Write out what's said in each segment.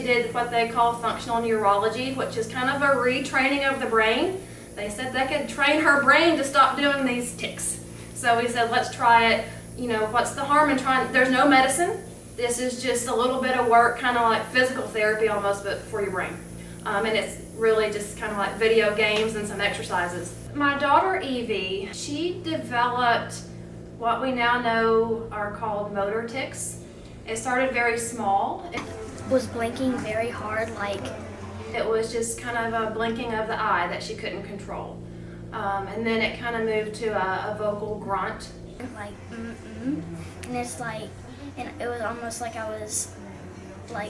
did what they call functional neurology, which is kind of a retraining of the brain. They said they could train her brain to stop doing these tics. So we said, let's try it. You know, what's the harm in trying? There's no medicine. This is just a little bit of work, kind of like physical therapy almost, but for your brain. And it's really just kind of like video games and some exercises. My daughter Evie, she developed what we now know are called motor tics. It started very small. It was blinking very hard, it was just kind of a blinking of the eye that she couldn't control. And then it kind of moved to a vocal grunt. And it's and it was almost like I was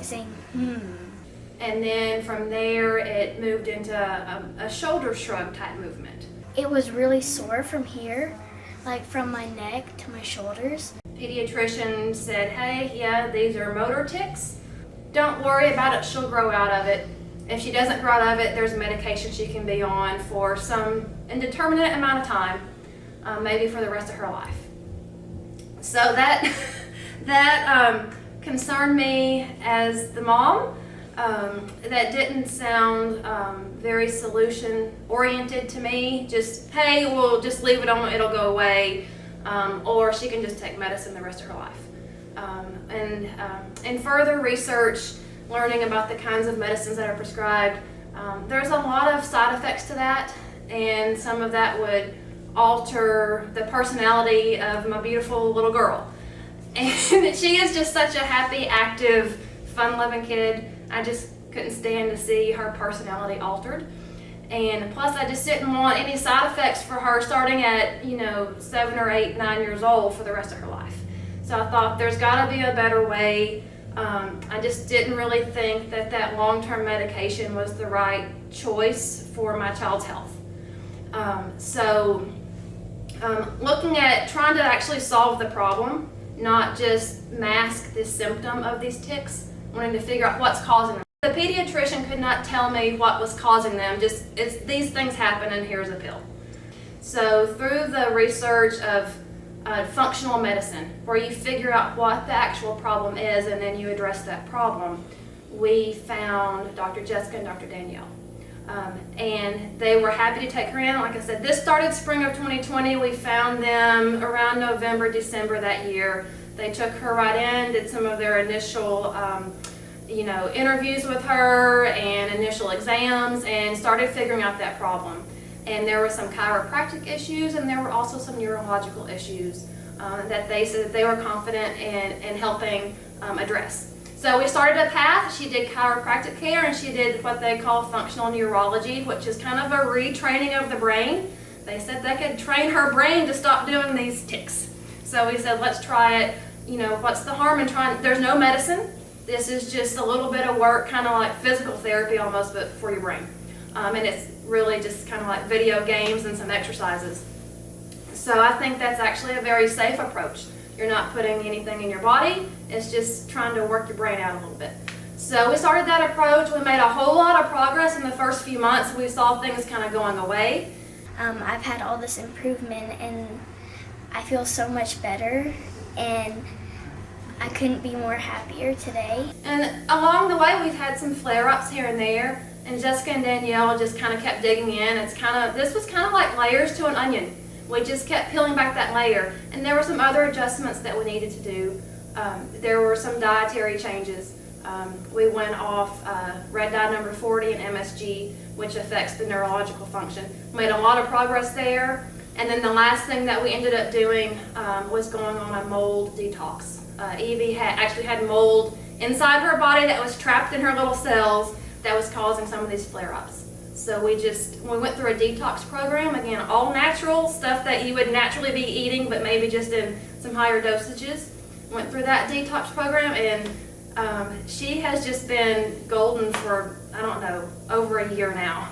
saying, And then from there, it moved into a shoulder shrug type movement. It was really sore from here, from my neck to my shoulders. Pediatrician said, hey, yeah, these are motor tics. Don't worry about it, she'll grow out of it. If she doesn't grow out of it, there's medication she can be on for some indeterminate amount of time, maybe for the rest of her life. So that concerned me as the mom. That didn't sound very solution-oriented to me. Just, hey, we'll just leave it on, it'll go away, or she can just take medicine the rest of her life. In further research, learning about the kinds of medicines that are prescribed, there's a lot of side effects to that, and some of that would alter the personality of my beautiful little girl. And she is just such a happy, active, fun-loving kid. I just couldn't stand to see her personality altered. And plus, I just didn't want any side effects for her starting at, 7 or 8, 9 years old for the rest of her life. So I thought there's got to be a better way. I just didn't really think that long-term medication was the right choice for my child's health. Looking at trying to actually solve the problem, not just mask this symptom of these tics, wanting to figure out what's causing them. The pediatrician could not tell me what was causing them, it's these things happen and here's a pill. So through the research of functional medicine, where you figure out what the actual problem is and then you address that problem, we found Dr. Jessica and Dr. Danielle. And they were happy to take her in. Like I said, this started spring of 2020. We found them around November, December that year. They took her right in, did some of their initial interviews with her and initial exams, and started figuring out that problem. And there were some chiropractic issues, and there were also some neurological issues that they said that they were confident in helping address. So we started a path. She did chiropractic care, and she did what they call functional neurology, which is kind of a retraining of the brain. They said they could train her brain to stop doing these tics. So we said, let's try it. What's the harm in trying? There's no medicine. This is just a little bit of work, kind of like physical therapy almost, but for your brain. And it's really just kind of like video games and some exercises. So I think that's actually a very safe approach. You're not putting anything in your body. It's just trying to work your brain out a little bit. So we started that approach. We made a whole lot of progress in the first few months. We saw things kind of going away. I've had all this improvement, and I feel so much better, and I couldn't be more happier today. And along the way, we've had some flare-ups here and there, and Jessica and Danielle just kind of kept digging in. This was kind of like layers to an onion. We just kept peeling back that layer, and there were some other adjustments that we needed to do. There were some dietary changes. We went off red dye number 40 and MSG, which affects the neurological function. We made a lot of progress there, and then the last thing that we ended up doing was going on a mold detox. Evie actually had mold inside her body that was trapped in her little cells that was causing some of these flare-ups. So we went through a detox program, again, all natural stuff that you would naturally be eating, but maybe just in some higher dosages. Went through that detox program, and she has just been golden for, I don't know, over a year now.